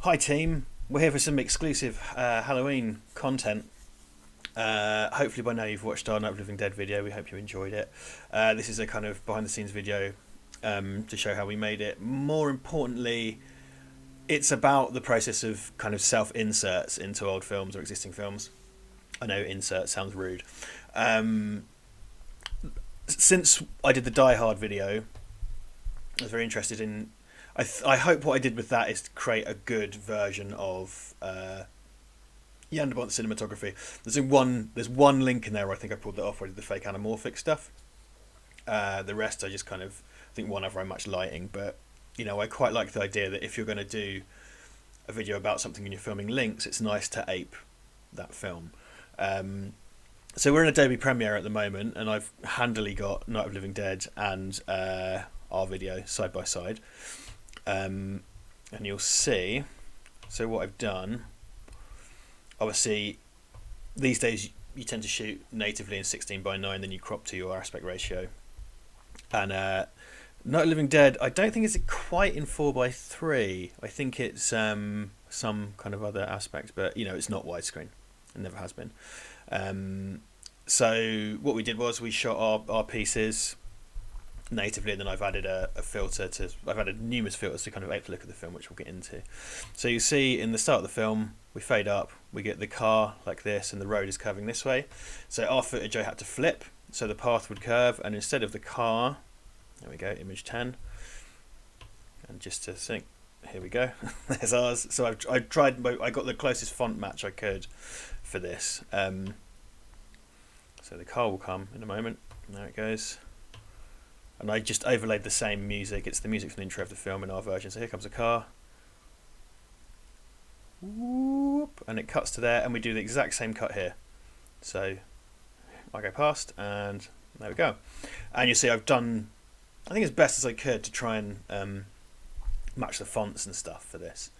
Hi team, we're here for some exclusive Halloween content. Hopefully by now you've watched our Night of the Living Dead video. We hope you enjoyed it. This is a kind of behind the scenes video to show how we made it. More importantly, it's about the process of kind of self-inserts into old films or existing films. I know insert sounds rude. Since I did the Die Hard video, I was very interested in... I hope what I did with that is to create a good version of Jan de Bont's cinematography. There's one link in there where I think I pulled that off where I did the fake anamorphic stuff. The rest I just kind of... I think one over I matched lighting, but you know, I quite like the idea that if you're going to do a video about something and you're filming links, it's nice to ape that film. So we're in Adobe Premiere at the moment, and I've handily got Night of Living Dead and our video side by side. And you'll see, so what I've done, obviously these days you tend to shoot natively in 16:9, then you crop to your aspect ratio. And Night of Living Dead, I don't think it's quite in 4:3. I think it's some kind of other aspect, but you know, it's not widescreen. It never has been. So what we did was we shot our pieces natively, and then I've added a filter to... I've added numerous filters to kind of ape the look of the film, which we'll get into. So you see in the start of the film, we fade up, we get the car like this, and the road is curving this way. So our footage I had to flip, so the path would curve, and instead of the car... There we go, image 10. And just to think, here we go. There's ours. So I got the closest font match I could for this. So the car will come in a moment. There it goes. And I just overlaid the same music. It's the music from the intro of the film in our version. So here comes a car. Whoop, and it cuts to there, and we do the exact same cut here. So I go past, and there we go. And you see I've done... I think as best as I could to try and match the fonts and stuff for this,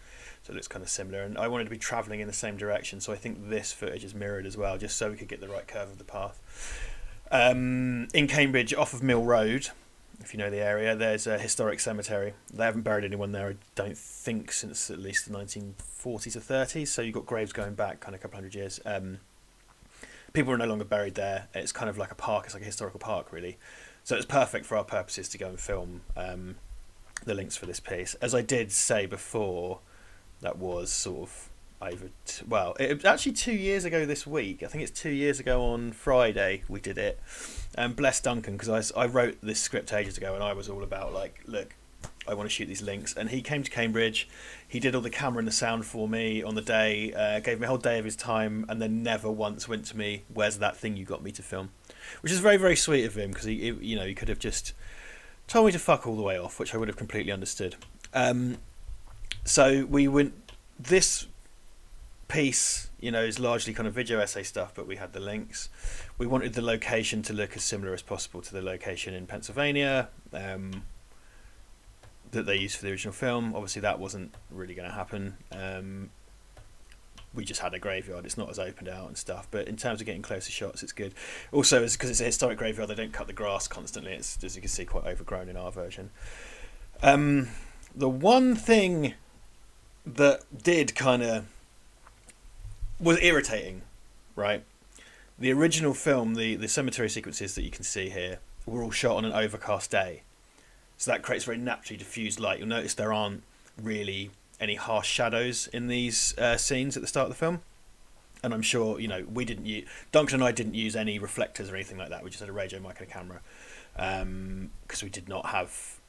so it looks kind of similar. And I wanted to be travelling in the same direction, so I think this footage is mirrored as well, just so we could get the right curve of the path. In Cambridge, off of Mill Road, if you know the area, there's a historic cemetery. They haven't buried anyone there, I don't think, since at least the 1940s or 30s. So you've got graves going back kind of a couple hundred years. People are no longer buried there. It's kind of like a park. It's like a historical park, really. So it's perfect for our purposes to go and film the links for this piece. As I did say before, that was sort of over... it was actually 2 years ago this week. I think it's 2 years ago on Friday we did it. Bless Duncan, because I wrote this script ages ago, and I was all about, like, look, I want to shoot these links. And he came to Cambridge. He did all the camera and the sound for me on the day, gave me a whole day of his time, and then never once went to me, where's that thing you got me to film? Which is very, very sweet of him, because he could have just told me to fuck all the way off, which I would have completely understood. So we went... This piece, you know, is largely kind of video essay stuff, but we had the links. We wanted the location to look as similar as possible to the location in Pennsylvania that they used for the original film. Obviously that wasn't really going to happen. We just had a graveyard. It's not as opened out and stuff, but in terms of getting closer shots, it's good. Also, because it's a historic graveyard, they don't cut the grass constantly. It's, as you can see, quite overgrown in our version. The one thing that did kind of... was irritating, right? The original film, the cemetery sequences that you can see here, were all shot on an overcast day. So that creates very naturally diffused light. You'll notice there aren't really any harsh shadows in these scenes at the start of the film. And I'm sure, you know, Duncan and I didn't use any reflectors or anything like that. We just had a radio mic and a camera. Because we did not have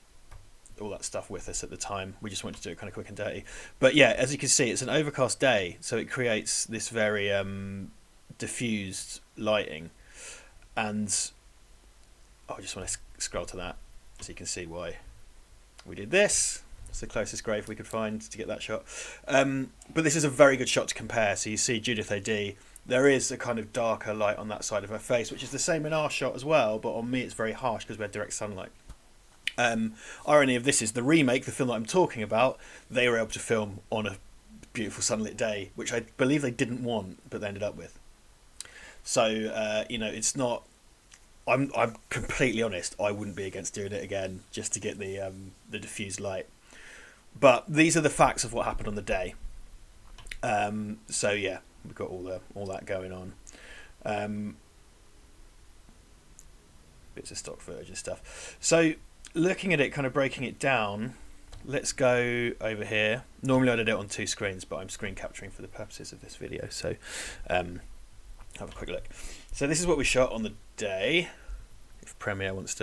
all that stuff with us at the time. We just wanted to do it kind of quick and dirty. But yeah, as you can see, it's an overcast day, so it creates this very diffused lighting. And I just want to scroll to that so you can see why we did this. It's the closest grave we could find to get that shot. But this is a very good shot to compare. So you see Judith A.D. There is a kind of darker light on that side of her face, which is the same in our shot as well, but on me it's very harsh because we had direct sunlight. Irony of this is the remake, the film that I'm talking about, they were able to film on a beautiful sunlit day, which I believe they didn't want, but they ended up with. So, you know, it's not... I'm completely honest, I wouldn't be against doing it again, just to get the diffused light. But these are the facts of what happened on the day. So yeah, we've got all that going on. Bits of stock footage and stuff. So looking at it, kind of breaking it down, let's go over here. Normally I did it on 2 screens, but I'm screen capturing for the purposes of this video. So have a quick look. So this is what we shot on the day. If Premiere's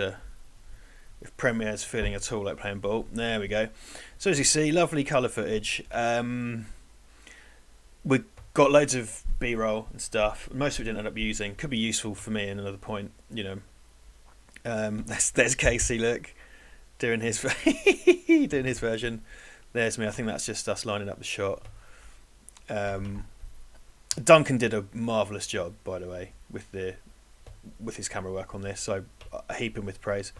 feeling at all like playing ball, there we go. So as you see, lovely colour footage. We got loads of B-roll and stuff. Most of it didn't end up using. Could be useful for me in another point, you know. There's Casey, look, doing his doing his version. There's me. I think that's just us lining up the shot. Duncan did a marvellous job, by the way, with his camera work on this. So I heap him with praise.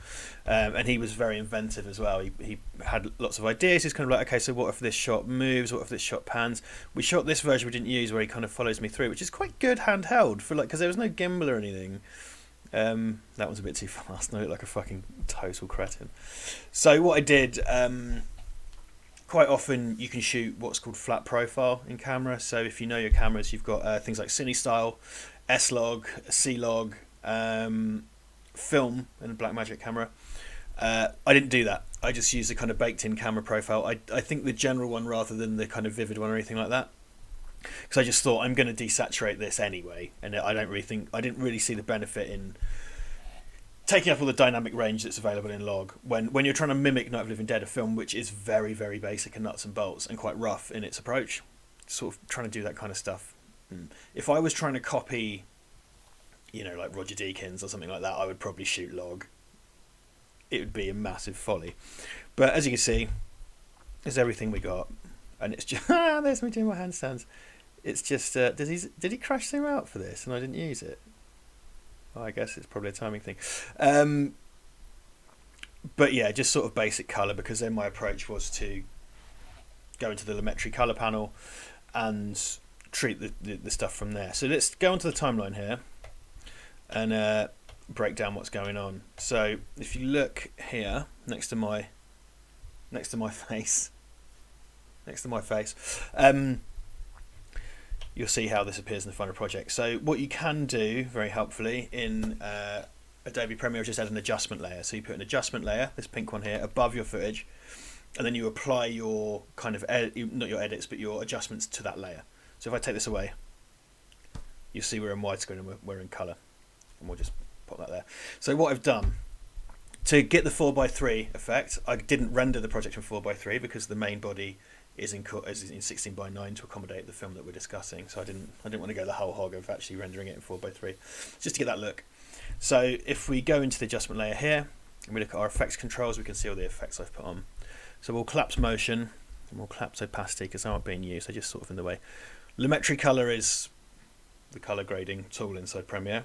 And he was very inventive as well. He had lots of ideas. He's kind of like, okay, so what if this shot moves? What if this shot pans? We shot this version we didn't use where he kind of follows me through, which is quite good handheld for like, because there was no gimbal or anything. That one's a bit too fast. I look like a fucking total cretin. So what I did, quite often you can shoot what's called flat profile in camera. So if you know your cameras, you've got things like Cine Style, S-Log, C-Log, film and a Blackmagic camera. I didn't do that. I just used a kind of baked in camera profile. I think the general one rather than the kind of vivid one or anything like that, because I just thought I'm going to desaturate this anyway, and I didn't really see the benefit in taking up all the dynamic range that's available in log when you're trying to mimic Night of the Living Dead, a film which is very, very basic and nuts and bolts and quite rough in its approach. Sort of trying to do that kind of stuff. If I was trying to copy, you know, like Roger Deakins or something like that, I would probably shoot log. It would be a massive folly. But as you can see, there's everything we got, and it's just there's me doing my handstands. It's just did he crash zoom out for this and I didn't use it? Well, I guess it's probably a timing thing. But yeah, just sort of basic colour, because then my approach was to go into the Lumetri colour panel and treat the stuff from there. So let's go onto the timeline here and break down what's going on. So if you look here next to my face, you'll see how this appears in the final project. So what you can do very helpfully in Adobe Premiere is just add an adjustment layer. So you put an adjustment layer, this pink one here, above your footage, and then you apply your kind of not your edits but your adjustments to that layer. So if I take this away, you'll see we're in widescreen and we're in colour, and we'll just pop that there. So what I've done to get the 4:3 effect, I didn't render the project in 4:3 because the main body is in 16:9 to accommodate the film that we're discussing. So I didn't want to go the whole hog of actually rendering it in 4:3, just to get that look. So if we go into the adjustment layer here and we look at our effects controls, we can see all the effects I've put on. So we'll collapse motion and we'll collapse opacity because they aren't being used, they're just sort of in the way. Lumetri color is the color grading tool inside Premiere.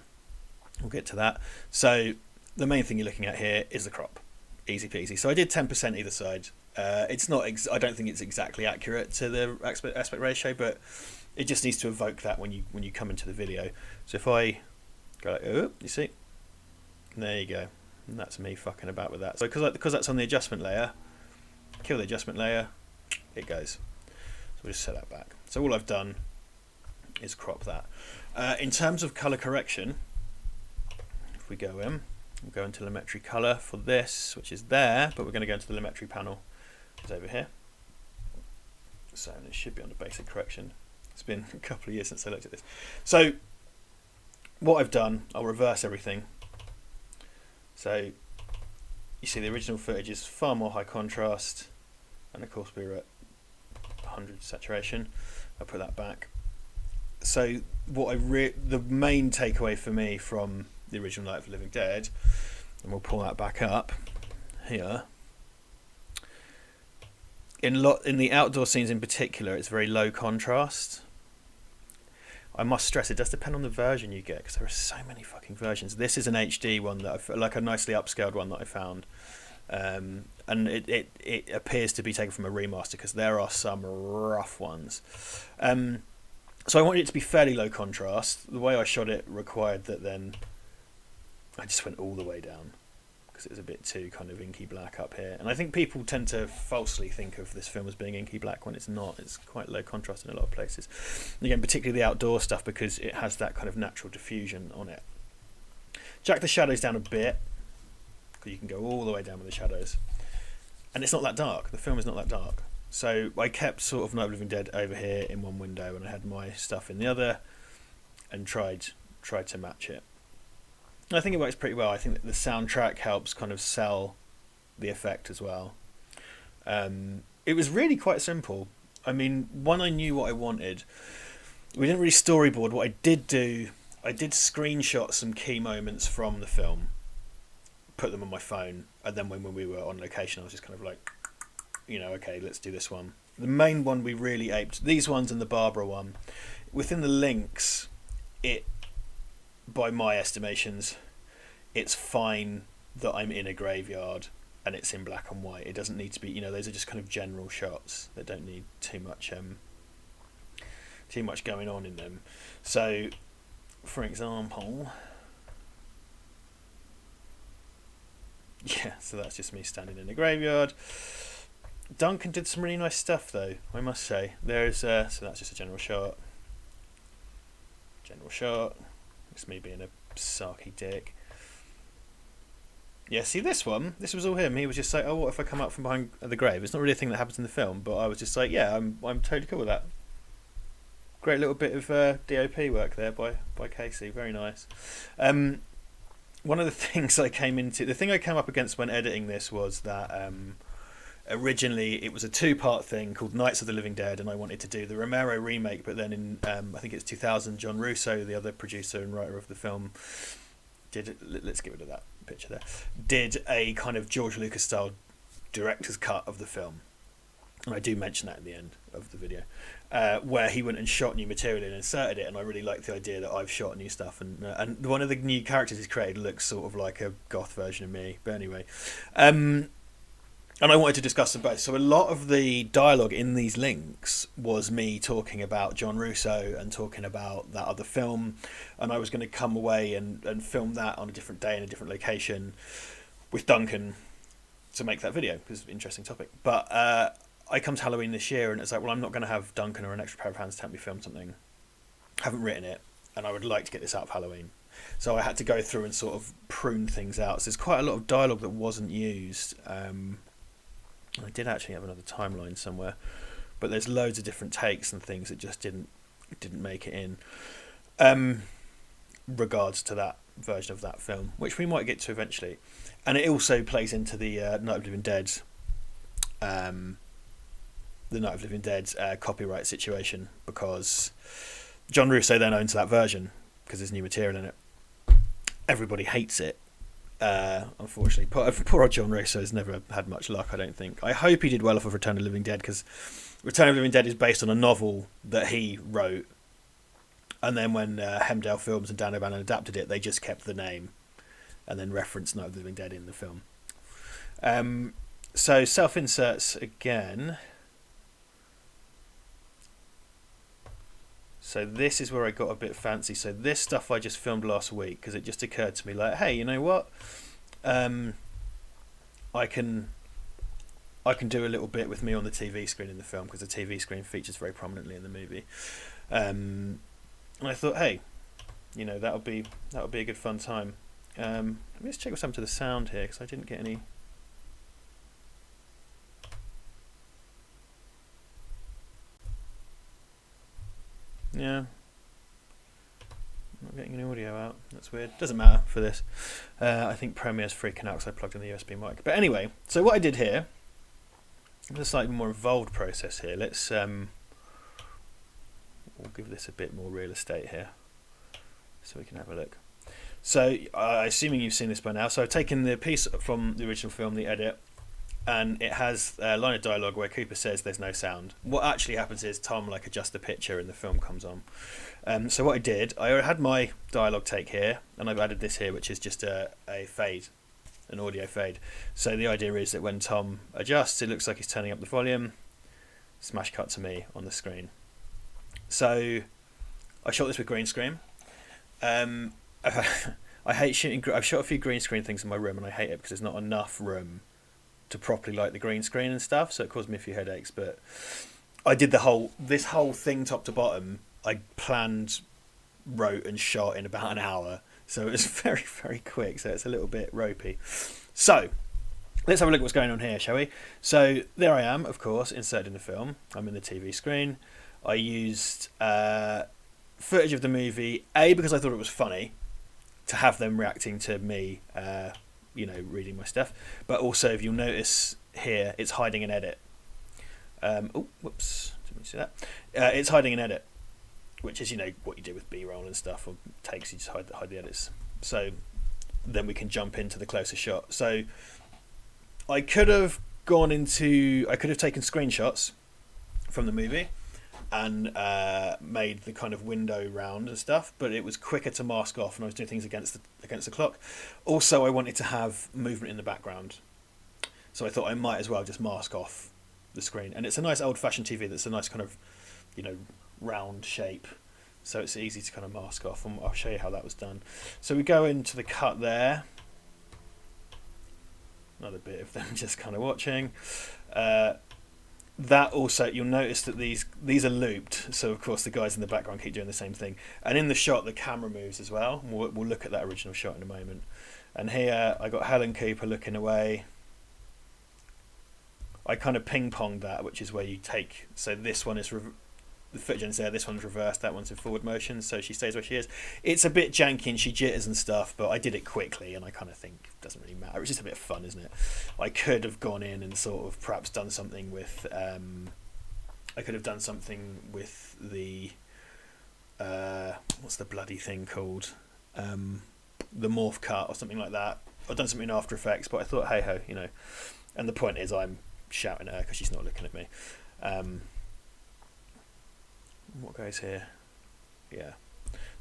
We'll get to that. So the main thing you're looking at here is the crop. Easy peasy. So I did 10% either side. It's not. I don't think it's exactly accurate to the aspect ratio, but it just needs to evoke that when you come into the video. So if I go like, oh, you see, there you go. And that's me fucking about with that. So because that's on the adjustment layer, kill the adjustment layer, it goes. So we'll just set that back. So all I've done is crop that. In terms of color correction, if we go in, we'll go into Lumetri color for this, which is there, but we're going to go into the Lumetri panel. It's over here. So it should be on the basic correction. It's been a couple of years since I looked at this. So what I've done, I'll reverse everything. So you see the original footage is far more high contrast, and of course we're at 100 saturation. I'll put that back. So what the main takeaway for me from the original Night of the Living Dead, and we'll pull that back up here. In the outdoor scenes in particular, it's very low contrast. I must stress it does depend on the version you get, because there are so many fucking versions. This is an HD one that like a nicely upscaled one that I found, and it appears to be taken from a remaster because there are some rough ones. So I wanted it to be fairly low contrast. The way I shot it required that then I just went all the way down because it's a bit too kind of inky black up here. And I think people tend to falsely think of this film as being inky black when it's not. It's quite low contrast in a lot of places. And again, particularly the outdoor stuff, because it has that kind of natural diffusion on it. Jack the shadows down a bit, because you can go all the way down with the shadows. And it's not that dark. The film is not that dark. So I kept sort of Night of the Living Dead over here in one window, and I had my stuff in the other, and tried to match it. I think it works pretty well. I think that the soundtrack helps kind of sell the effect as well. It was really quite simple. I mean, when I knew what I wanted, we didn't really storyboard. What I did do, I did screenshot some key moments from the film, put them on my phone, and then when we were on location, I was just kind of like, okay, let's do this one. The main one we really aped, these ones and the Barbara one. Within the links, it, by my estimations, it's fine that I'm in a graveyard and it's in black and white. It doesn't need to be, those are just kind of general shots that don't need too much going on in them. So, for example, so that's just me standing in a graveyard. Duncan did some really nice stuff, though, I must say. There's so that's just a general shot. It's me being a sarky dick. Yeah, see this one? This was all him. He was just like, oh, what if I come up from behind the grave? It's not really a thing that happens in the film, but I was just like, yeah, I'm totally cool with that. Great little bit of DOP work there by Casey. Very nice. One of the things the thing I came up against when editing this was that originally it was a 2-part thing called Nights of the Living Dead, and I wanted to do the Romero remake, but then in I think it's 2000, John Russo, the other producer and writer of the film, let's get rid of that picture there, did a kind of George Lucas style director's cut of the film. And I do mention that at the end of the video, where he went and shot new material and inserted it, and I really like the idea that I've shot new stuff, and one of the new characters he's created looks sort of like a goth version of me. But anyway, and I wanted to discuss them both. So a lot of the dialogue in these links was me talking about John Russo and talking about that other film, and I was going to come away and film that on a different day in a different location with Duncan to make that video, because it's an interesting topic. But I come to Halloween this year, and it's like, well, I'm not going to have Duncan or an extra pair of hands to help me film something. I haven't written it, and I would like to get this out of Halloween. So I had to go through and sort of prune things out. So there's quite a lot of dialogue that wasn't used. I did actually have another timeline somewhere, but there's loads of different takes and things that just didn't make it in. Regards to that version of that film, which we might get to eventually, and it also plays into the Night of the Living Dead. The Night of the Living Dead copyright situation, because John Russo then owns that version because there's new material in it. Everybody hates it. Unfortunately, poor old John Russo has never had much luck, I don't think. I hope he did well off of Return of the Living Dead, because Return of the Living Dead is based on a novel that he wrote, and then when Hemdale Films and Dan O'Bannon adapted it, they just kept the name and then referenced Night of the Living Dead in the film. So self-inserts again. So this is where I got a bit fancy. So this stuff I just filmed last week, because it just occurred to me, like, hey, you know what? I can do a little bit with me on the TV screen in the film, because the TV screen features very prominently in the movie. And I thought, hey, that'll be a good fun time. Let me just check what's happened to the sound here, because I didn't get any. Yeah, not getting any audio out. That's weird. Doesn't matter for this. I think Premiere's freaking out because I plugged in the USB mic. But anyway, so what I did here, there's a slightly more involved process here. Let's we'll give this a bit more real estate here, so we can have a look. So, assuming you've seen this by now, so I've taken the piece from the original film, the edit, and it has a line of dialogue where Cooper says there's no sound. What actually happens is Tom adjusts the picture and the film comes on. So what I did, I had my dialogue take here, and I've added this here, which is just a fade, an audio fade. So the idea is that when Tom adjusts, it looks like he's turning up the volume. Smash cut to me on the screen. So I shot this with green screen. I hate shooting. I've shot a few green screen things in my room, and I hate it because there's not enough room to properly light the green screen and stuff. So it caused me a few headaches. But I did this whole thing top to bottom. I planned, wrote, and shot in about an hour. So it was very, very quick. So it's a little bit ropey. So let's have a look at what's going on here, shall we? So there I am, of course, inserted in the film. I'm in the TV screen. I used footage of the movie, because I thought it was funny to have them reacting to me, reading my stuff. But also, if you'll notice here, it's hiding an edit. Whoops, didn't see that. It's hiding an edit, which is, what you do with B-roll and stuff, or takes, you just hide the edits. So then we can jump into the closer shot. So I could have taken screenshots from the movie and made the kind of window round and stuff, but it was quicker to mask off, and I was doing things against the clock. Also, I wanted to have movement in the background, so I thought I might as well just mask off the screen. And it's a nice old-fashioned TV that's a nice kind of, round shape, so it's easy to kind of mask off, and I'll show you how that was done. So we go into the cut there. Another bit of them just kind of watching. That also, you'll notice that these are looped, so of course the guys in the background keep doing the same thing. And in the shot, the camera moves as well. We'll look at that original shot in a moment. And here I got Helen Cooper looking away. I kind of ping-ponged that, which is where you take. So this one is the footage is there. This one's reversed. That one's in forward motion. So she stays where she is. It's a bit janky and she jitters and stuff, but I did it quickly, and I kind of think it doesn't really matter. It's just a bit of fun, isn't it? I could have gone in and sort of perhaps done something with. I could have done something with the. What's the bloody thing called? The morph cut or something like that. I've done something in After Effects, but I thought, hey ho, And the point is, I'm shouting at her because she's not looking at me. What goes here? Yeah.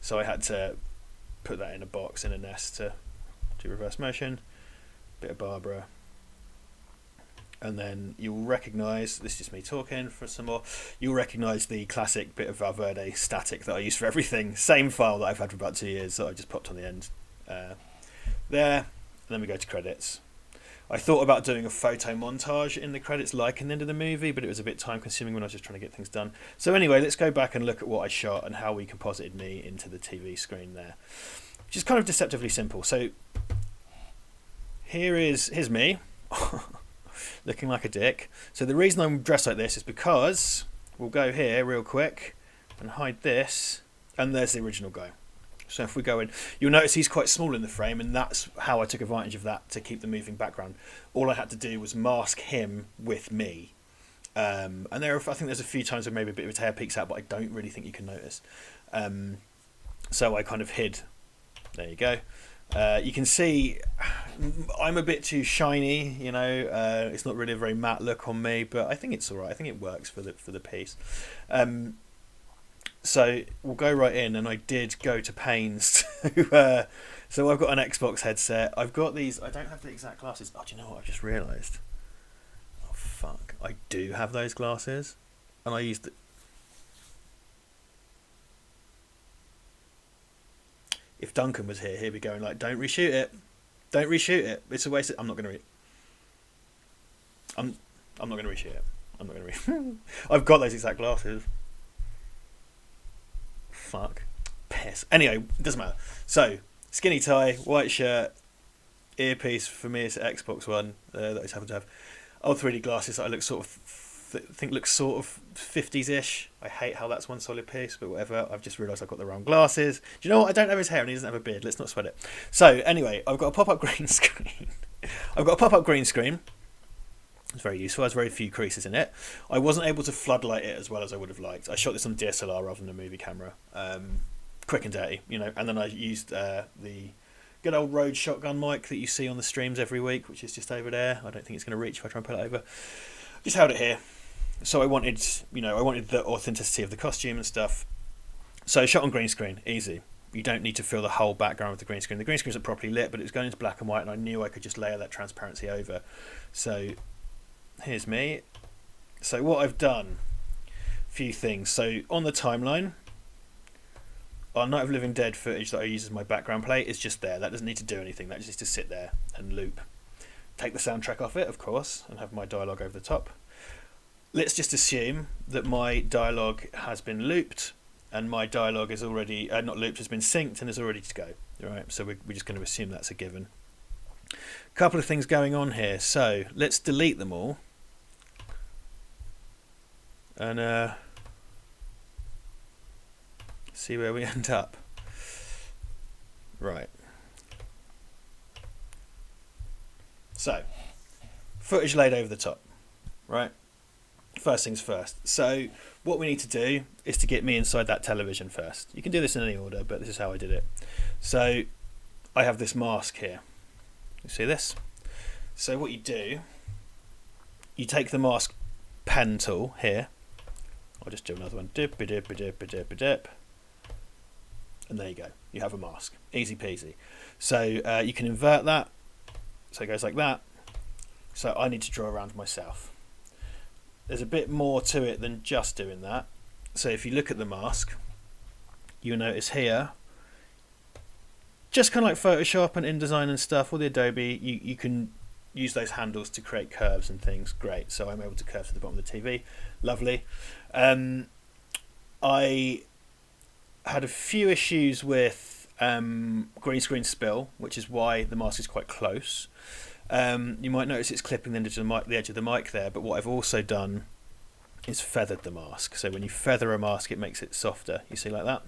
So I had to put that in a box in a nest to do reverse motion. Bit of Barbara. And then you'll recognise, this is just me talking for some more, you'll recognise the classic bit of Val Verde static that I use for everything. Same file that I've had for about 2 years that I just popped on the end there. And then we go to credits. I thought about doing a photo montage in the credits like in the end of the movie, but it was a bit time consuming when I was just trying to get things done. So anyway, let's go back and look at what I shot and how we composited me into the TV screen there, which is kind of deceptively simple. So here's me looking like a dick. So the reason I'm dressed like this is because we'll go here real quick and hide this, and there's the original guy. So if we go in, you'll notice he's quite small in the frame, and that's how I took advantage of that to keep the moving background. All I had to do was mask him with me. And I think there's a few times where maybe a bit of his hair peeks out, but I don't really think you can notice. So I kind of hid. There you go. You can see I'm a bit too shiny, it's not really a very matte look on me, but I think it's all right. I think it works for the piece. So we'll go right in, and I did go to pains to. So I've got an Xbox headset. I've got these. I don't have the exact glasses. Oh, do you know what I've just realised? Oh fuck! I do have those glasses, and I used. If Duncan was here, he'd be going like, "Don't reshoot it. Don't reshoot it. It's a waste. I'm not going to. I'm not going to reshoot it. I'm not going to. I've got those exact glasses. Fuck. Piss. Anyway, it doesn't matter. So, skinny tie, white shirt, earpiece, for me it's an Xbox One that I just happen to have. Old 3D glasses that I look sort of, think look sort of 50s-ish. I hate how that's one solid piece, but whatever. I've just realised I've got the wrong glasses. Do you know what? I don't have his hair and he doesn't have a beard. Let's not sweat it. So, anyway, I've got a pop-up green screen. It's very useful. There's very few creases in it. I wasn't able to floodlight it as well as I would have liked. I shot this on DSLR rather than a movie camera. Quick and dirty, and then I used the good old Rode shotgun mic that you see on the streams every week, which is just over there. I don't think it's going to reach if I try and put it over. Just held it here. So I wanted the authenticity of the costume and stuff. So shot on green screen, easy. You don't need to fill the whole background with the green screen. The green screen isn't properly lit, but it was going into black and white, and I knew I could just layer that transparency over. So here's me. So what I've done, a few things. So on the timeline, our Night of Living Dead footage that I use as my background play is just there. That doesn't need to do anything. That just needs to sit there and loop. Take the soundtrack off it, of course, and have my dialogue over the top. Let's just assume that my dialogue has been looped, and my dialogue is already not looped, has been synced and is all ready to go. All right, so we're just going to assume that's a given. Couple of things going on here. So let's delete them all, and see where we end up. Right. So, footage laid over the top, right? First things first. So, what we need to do is to get me inside that television first. You can do this in any order, but this is how I did it. So, I have this mask here. You see this? So, what you do, you take the mask pen tool here. I'll just do another one. Dip, dip, dip, dip, dip. And there you go. You have a mask. Easy peasy. So, you can invert that. So it goes like that. So I need to draw around myself. There's a bit more to it than just doing that. So if you look at the mask, you'll notice here, just kind of like Photoshop and InDesign and stuff, or the Adobe, you can use those handles to create curves and things. Great. So I'm able to curve to the bottom of the TV. Lovely. I had a few issues with green screen spill, which is why the mask is quite close. You might notice it's clipping the edge of the mic there, but what I've also done is feathered the mask. So when you feather a mask, it makes it softer. You see, like that.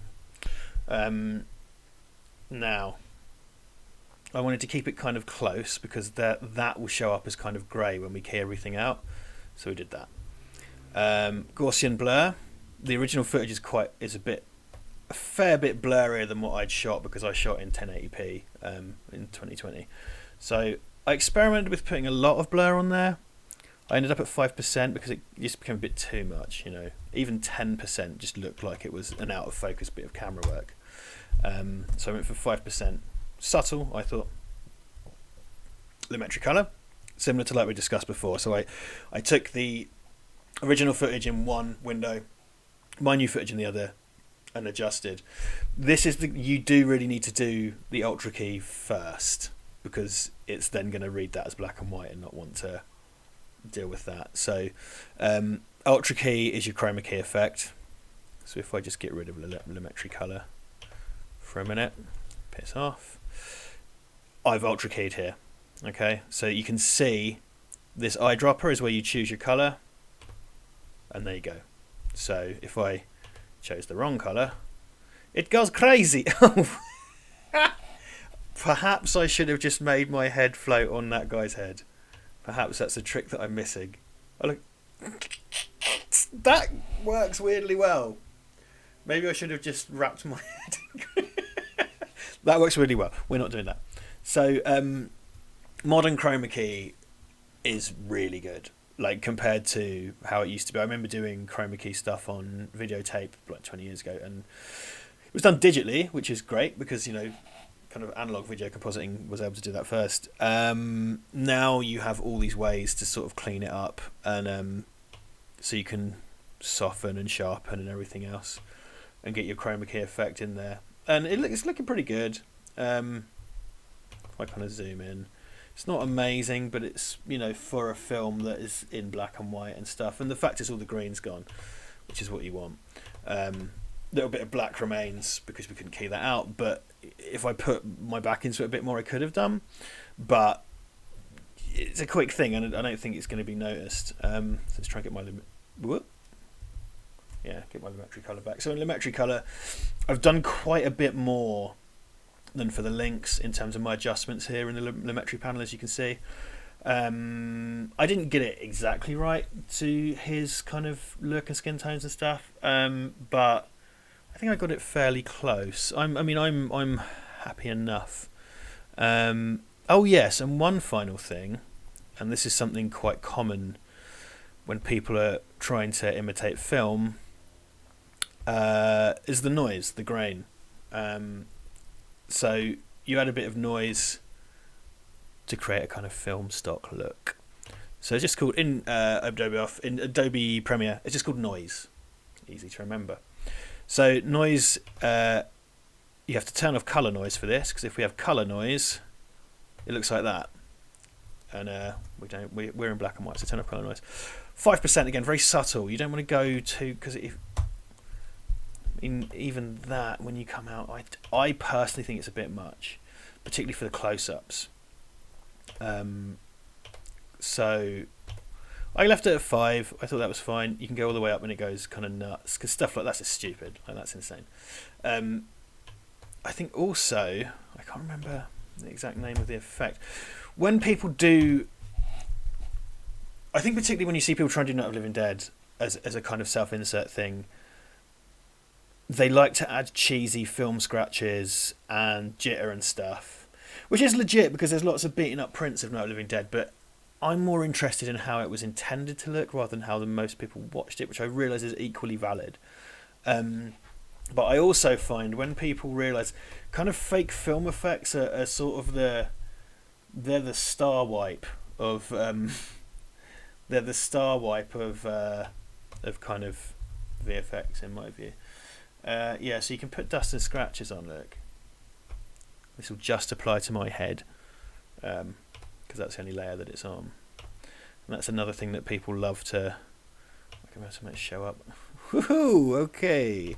Now, I wanted to keep it kind of close because that will show up as kind of grey when we key everything out. So we did that. Gaussian blur. The original footage is a fair bit blurrier than what I'd shot because I shot in 1080p in 2020. So I experimented with putting a lot of blur on there. I ended up at 5% because it just became a bit too much, you know. Even 10% just looked like it was an out of focus bit of camera work. So I went for 5%. Subtle, I thought. Lumetri color, similar to like we discussed before. So I took the original footage in one window, my new footage in the other, and adjusted. This is you do really need to do the Ultra key first because it's then going to read that as black and white and not want to deal with that. So Ultra key is your chroma key effect. So if I just get rid of Lumetri color for a minute, piss off, I've Ultra keyed here. Okay, so you can see this eyedropper is where you choose your color, and there you go. So if I chose the wrong colour, it goes crazy. Perhaps I should have just made my head float on that guy's head. Perhaps that's a trick that I'm missing. Oh, look. That works weirdly well. Maybe I should have just wrapped my head. That works really well. We're not doing that. So modern chroma key is really good. Like compared to how it used to be. I remember doing chroma key stuff on videotape like 20 years ago, and it was done digitally, which is great because, you know, kind of analog video compositing was able to do that first. Now you have all these ways to sort of clean it up, and so you can soften and sharpen and everything else and get your chroma key effect in there. And it's looking pretty good. If I kind of zoom in, it's not amazing, but it's, you know, for a film that is in black and white and stuff. And the fact is all the green's gone, which is what you want. Little bit of black remains because we couldn't key that out, but if I put my back into it a bit more, I could have done. But it's a quick thing, and I don't think it's going to be noticed. So let's try and get my get my Lumetri color back. So in Lumetri color, I've done quite a bit more than for the links in terms of my adjustments here in the Lumetri panel, as you can see. I didn't get it exactly right to his kind of look and skin tones and stuff, but I think I got it fairly close. I'm happy enough. Oh yes, and one final thing, and this is something quite common when people are trying to imitate film, is the noise, the grain. So you add a bit of noise to create a kind of film stock look. So it's just called in Adobe Premiere. It's just called noise. Easy to remember. So noise you have to turn off colour noise for this, because if we have colour noise, it looks like that. And we don't. We're in black and white, so turn off colour noise. 5% again, very subtle. You don't want to go to, because even that, when you come out, I personally think it's a bit much, particularly for the close-ups. So I left it at 5. I thought that was fine. You can go all the way up and it goes kind of nuts, because stuff like that's just stupid. Like, that's insane. I think also, I can't remember the exact name of the effect. When people do, I think particularly when you see people trying to do Night of the Living Dead as a kind of self-insert thing, they like to add cheesy film scratches and jitter and stuff, which is legit because there's lots of beaten up prints of Night of the Living Dead, but I'm more interested in how it was intended to look rather than how most people watched it, which I realise is equally valid. But I also find when people realise kind of fake film effects are sort of they're the star wipe of they're the star wipe of kind of VFX in my view. Yeah, so you can put dust and scratches on. Look, this will just apply to my head because that's the only layer that it's on. And that's another thing that people love to. I can make it show up. Woohoo! Okay.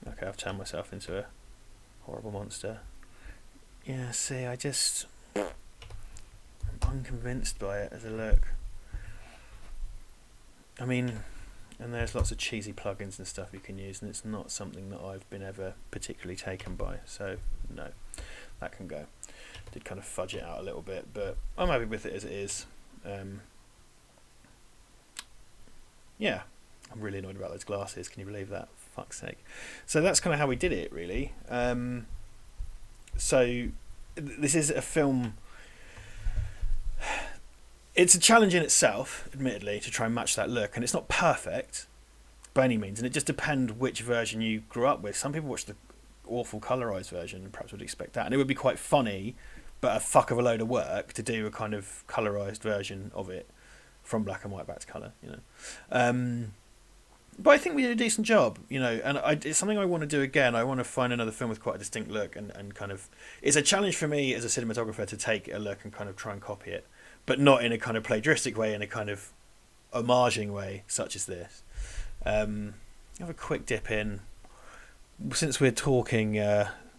Okay, I've turned myself into a horrible monster. Yeah, see, I'm unconvinced by it as a look. I mean, and there's lots of cheesy plugins and stuff you can use, and it's not something that I've been ever particularly taken by, so no, that can go. Did kind of fudge it out a little bit, but I'm happy with it as it is. Yeah, I'm really annoyed about those glasses, can you believe that? For fuck's sake. So that's kind of how we did it, really. So this is a film. It's a challenge in itself, admittedly, to try and match that look, and it's not perfect by any means, and it just depends which version you grew up with. Some people watch the awful colorized version and perhaps would expect that, and it would be quite funny, but a fuck of a load of work to do a kind of colorized version of it from black and white back to color, you know. But I think we did a decent job, you know, and it's something I want to do again. I want to find another film with quite a distinct look, and kind of, it's a challenge for me as a cinematographer to take a look and kind of try and copy it, but not in a kind of plagiaristic way, in a kind of homaging way, such as this. Have a quick dip in. Since we're talking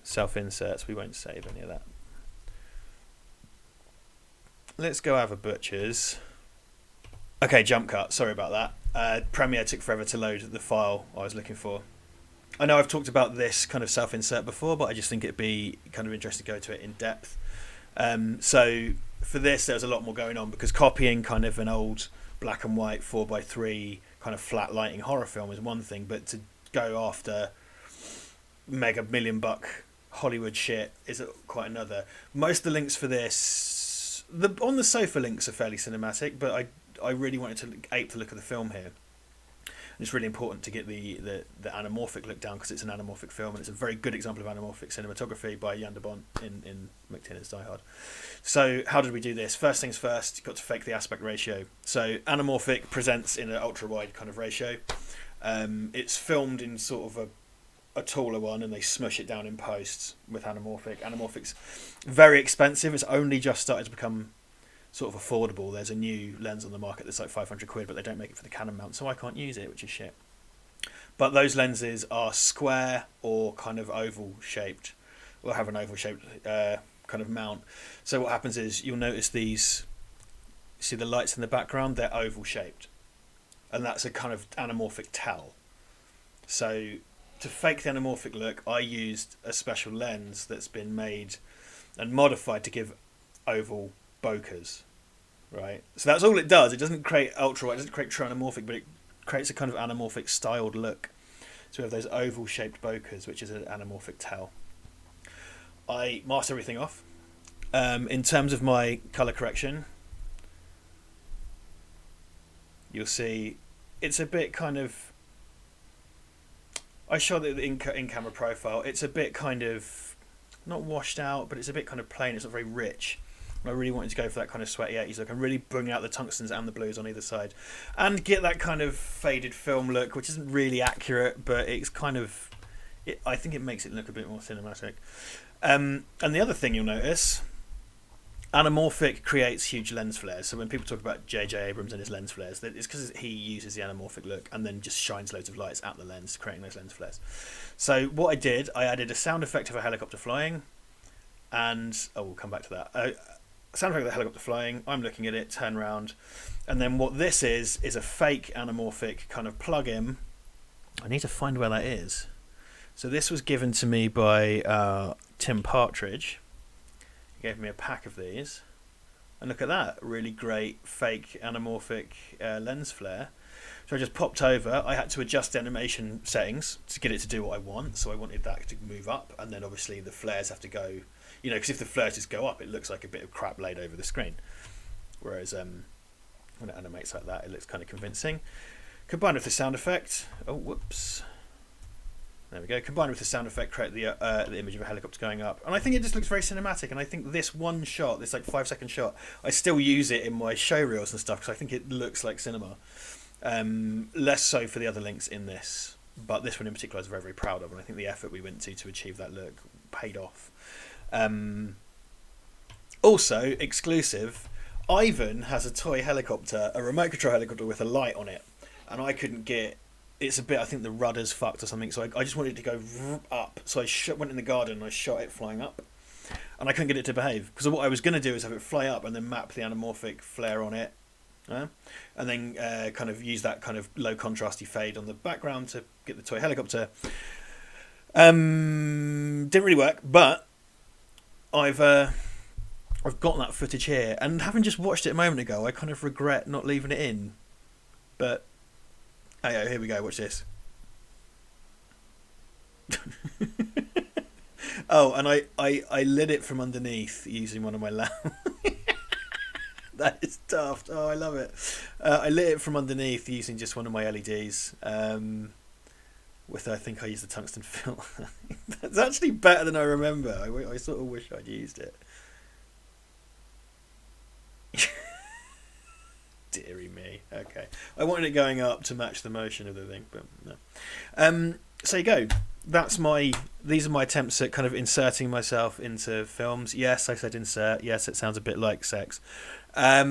self-inserts, we won't save any of that. Let's go have a butcher's. Okay, jump cut. Sorry about that. Premiere took forever to load the file I was looking for. I know I've talked about this kind of self-insert before, but I just think it'd be kind of interesting to go to it in depth. So for this, there was a lot more going on, because copying kind of an old black and white 4x3 kind of flat lighting horror film is one thing, but to go after mega $1 million Hollywood shit is quite another. Most of the links for this, on the sofa links are fairly cinematic, but I really wanted to ape the look of the film here. And it's really important to get the anamorphic look down, because it's an anamorphic film, and it's a very good example of anamorphic cinematography by Jan de Bont in McTiernan's Die Hard. So how did we do this? First things first, you've got to fake the aspect ratio. So anamorphic presents in an ultra-wide kind of ratio. It's filmed in sort of a taller one, and they smush it down in post with anamorphic. Anamorphic's very expensive. It's only just started to become sort of affordable. There's a new lens on the market that's like 500 quid, but they don't make it for the Canon mount, so I can't use it, which is shit. But those lenses are square or kind of oval shaped, or have an oval shaped kind of mount. So what happens is you'll notice these, see the lights in the background, they're oval shaped, and that's a kind of anamorphic tell. So to fake the anamorphic look, I used a special lens that's been made and modified to give oval bokehs, right? So that's all it does. It doesn't create ultra wide, it doesn't create true anamorphic, but it creates a kind of anamorphic styled look. So we have those oval shaped bokehs, which is an anamorphic tell. I masked everything off. In terms of my color correction, you'll see it's a bit kind of, I shot it in camera profile, it's a bit kind of not washed out, but it's a bit kind of plain. It's not very rich. I really wanted to go for that kind of sweaty 80s look and really bring out the tungstens and the blues on either side and get that kind of faded film look, which isn't really accurate, but it's kind of... I think it makes it look a bit more cinematic. And the other thing you'll notice, anamorphic creates huge lens flares. So when people talk about J.J. Abrams and his lens flares, it's because he uses the anamorphic look and then just shines loads of lights at the lens, creating those lens flares. So what I did, I added a sound effect of a helicopter flying, and we'll come back to that. Sound effect of the helicopter flying. I'm looking at it, turn around, and then what this is a fake anamorphic kind of plug-in. I need to find where that is. So this was given to me by Tim Partridge. He gave me a pack of these, and look at that, really great fake anamorphic lens flare. So I just popped over. I had to adjust the animation settings to get it to do what I want. So I wanted that to move up, and then obviously the flares have to go. You know, because if the flares just go up, it looks like a bit of crap laid over the screen. Whereas when it animates like that, it looks kind of convincing. Combined with the sound effect, there we go. Combined with the sound effect, create the image of a helicopter going up, and I think it just looks very cinematic. And I think this one shot, this like 5-second shot, I still use it in my show reels and stuff because I think it looks like cinema. Less so for the other links in this, but this one in particular I was very, very proud of, and I think the effort we went to achieve that look paid off. Also, exclusive, Ivan has a toy helicopter, a remote control helicopter with a light on it, and I couldn't get... It's a bit, I think the rudder's fucked or something, so I just wanted it to go up. So I went in the garden and I shot it flying up, and I couldn't get it to behave. Because what I was going to do is have it fly up and then map the anamorphic flare on it, and then kind of use that kind of low contrasty fade on the background to get the toy helicopter. Didn't really work, but I've got that footage here, and having just watched it a moment ago, I kind of regret not leaving it in. But hey, here we go. Watch this. Oh, and I lit it from underneath using one of my lamps. That is daft. Oh, I love it. I lit it from underneath using just one of my LEDs. I think I used the tungsten film. That's actually better than I remember. I sort of wish I'd used it. Deary me. Okay. I wanted it going up to match the motion of the thing, but no. So you go. These are my attempts at kind of inserting myself into films. Yes, I said insert. Yes, it sounds a bit like sex. I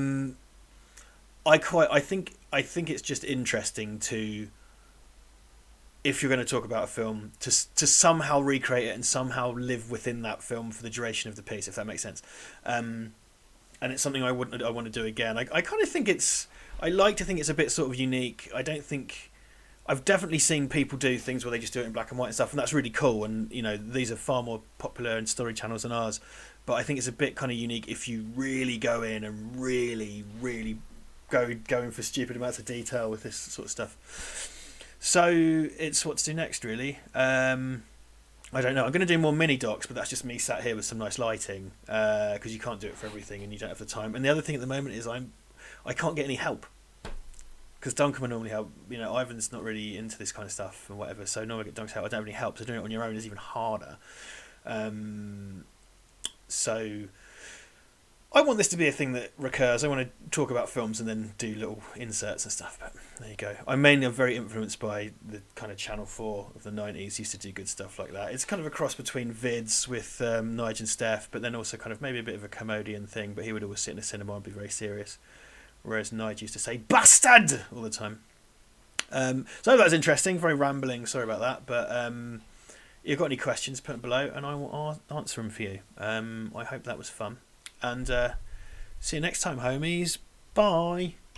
think it's just interesting to, if you're going to talk about a film, to somehow recreate it and somehow live within that film for the duration of the piece, if that makes sense. And it's something I want to do again. I kind of think I like to think it's a bit sort of unique. I don't think... I've definitely seen people do things where they just do it in black and white and stuff, and that's really cool. And, you know, these are far more popular in story channels than ours. But I think it's a bit kind of unique if you really go in and really, really go in for stupid amounts of detail with this sort of stuff. So it's what to do next, really. I don't know. I'm going to do more mini docs, but that's just me sat here with some nice lighting, because you can't do it for everything and you don't have the time. And the other thing at the moment is I can't get any help, because Duncan would normally help. You know, Ivan's not really into this kind of stuff and whatever, so normally I get Duncan's help. I don't have any help, so doing it on your own is even harder. So I want this to be a thing that recurs. I want to talk about films and then do little inserts and stuff, but there you go. I'm mainly very influenced by the kind of Channel 4 of the 90s, used to do good stuff like that. It's kind of a cross between Vids with Nige and Steph, but then also kind of maybe a bit of a comedian thing, but he would always sit in a cinema and be very serious, whereas Nige used to say "bastard" all the time. So that was interesting, very rambling, sorry about that, but if you've got any questions, put them below and I will answer them for you. I hope that was fun. And see you next time, homies. Bye.